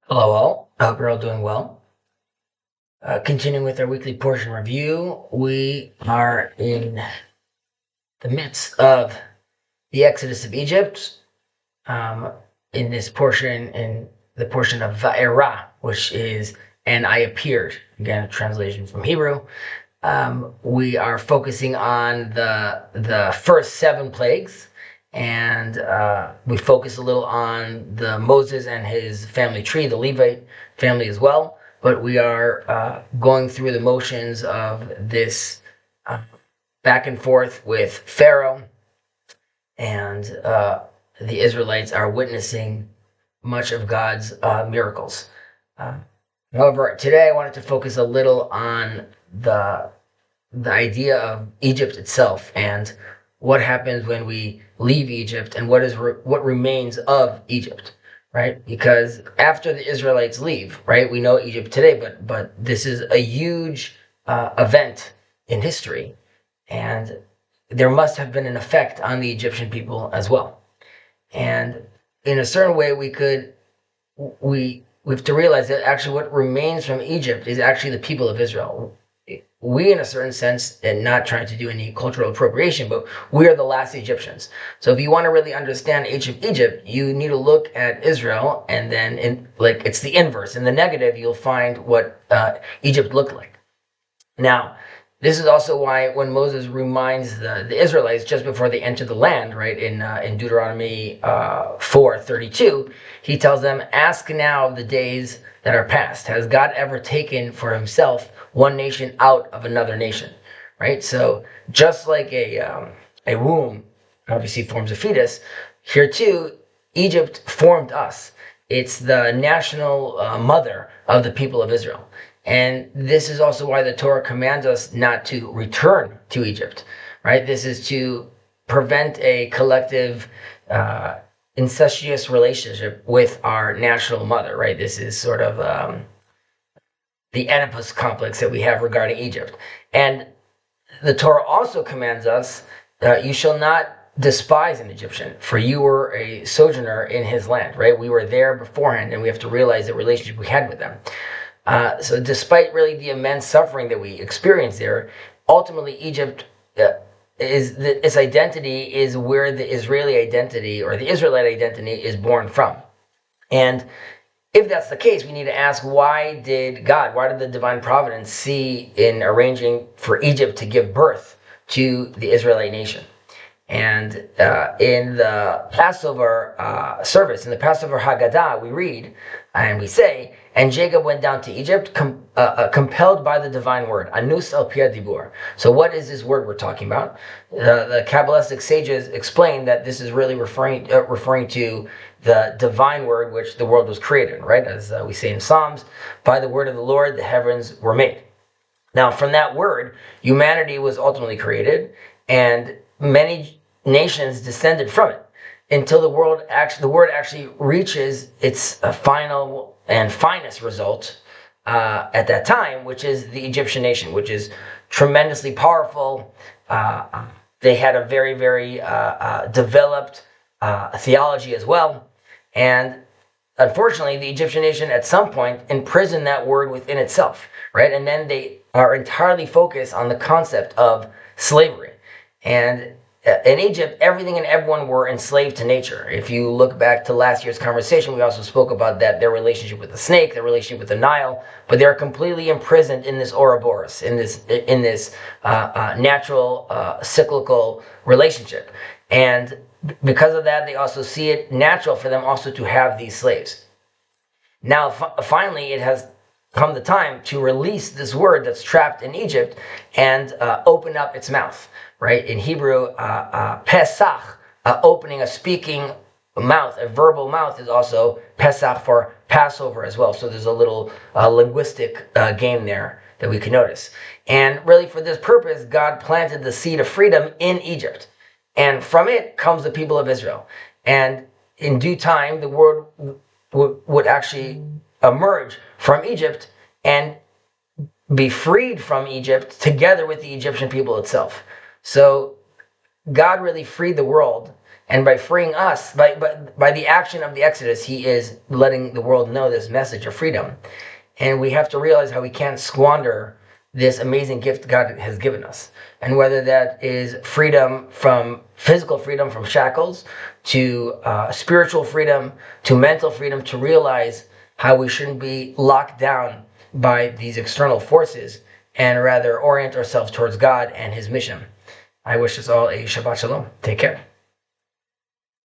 Hello, all. I hope you're all doing well. Continuing with our weekly portion review, we are in the midst of the Exodus of Egypt. Um, in this portion, in the portion of Va'era, which is "and I appeared." Again, a translation from Hebrew. We are focusing on the first seven plagues, and we focus a little on the Moses and his family tree, the Levite family as well. But we are going through the motions of this uh, back and forth with Pharaoh, and the Israelites are witnessing much of God's miracles. Uh, However, today I wanted to focus a little on the the idea of Egypt itself and what happens when we leave Egypt and what remains of Egypt, right? Because after the Israelites leave, right, we know Egypt today, but this is a huge event in history, and there must have been an effect on the Egyptian people as well. And in a certain way, we have to realize that actually what remains from Egypt is actually the people of Israel. We, in a certain sense, and not trying to do any cultural appropriation, but we are the last Egyptians. So if you want to really understand Egypt, you need to look at Israel, and then it's the inverse. In the negative, you'll find what Egypt looked like. Now, this is also why when Moses reminds the Israelites just before they enter the land, right, in Deuteronomy 4:32, he tells them, "Ask now of the days that are past. Has God ever taken for himself one nation out of another nation?" Right? So just like a womb obviously forms a fetus, here too, Egypt formed us. It's the national mother of the people of Israel. And this is also why the Torah commands us not to return to Egypt, right? This is to prevent a collective incestuous relationship with our national mother, right? This is sort of the Oedipus complex that we have regarding Egypt. And the Torah also commands us, you shall not despise an Egyptian, for you were a sojourner in his land, right? We were there beforehand, and we have to realize the relationship we had with them. So despite really the immense suffering that we experienced there, ultimately Egypt its identity is where the Israeli identity or the Israelite identity is born from. And if that's the case, we need to ask, why did the divine providence see in arranging for Egypt to give birth to the Israelite nation? And in the Passover service, in the Passover Haggadah, we read and we say, "And Jacob went down to Egypt, compelled by the divine word, anus el pia dibur." So what is this word we're talking about? The Kabbalistic sages explain that this is really referring to the divine word which the world was created, right? As we say in Psalms, "By the word of the Lord the heavens were made." Now, from that word, humanity was ultimately created, and many nations descended from it until the word actually reaches its final and finest result at that time, which is the Egyptian nation, which is tremendously powerful. They had a very, very developed theology as well. And unfortunately, the Egyptian nation at some point imprisoned that word within itself, right? And then they are entirely focused on the concept of slavery. And in Egypt, everything and everyone were enslaved to nature. If you look back to last year's conversation, we also spoke about that, their relationship with the snake, their relationship with the Nile, but they're completely imprisoned in this Ouroboros, in this natural cyclical relationship. And because of that, they also see it natural for them also to have these slaves. Now, finally, it has come the time to release this word that's trapped in Egypt and open up its mouth. Right? In Hebrew, Pesach, opening a speaking mouth, a verbal mouth, is also Pesach for Passover as well. So there's a little linguistic game there that we can notice. And really for this purpose, God planted the seed of freedom in Egypt. And from it comes the people of Israel. And in due time, the word would actually emerge from Egypt and be freed from Egypt together with the Egyptian people itself. So God really freed the world And by freeing us, by the action of the Exodus, he is letting the world know this message of freedom. And we have to realize how we can't squander this amazing gift God has given us. And whether that is freedom from physical freedom from shackles, to spiritual freedom, to mental freedom, to realize how we shouldn't be locked down by these external forces and rather orient ourselves towards God and his mission. I wish us all a Shabbat Shalom. Take care.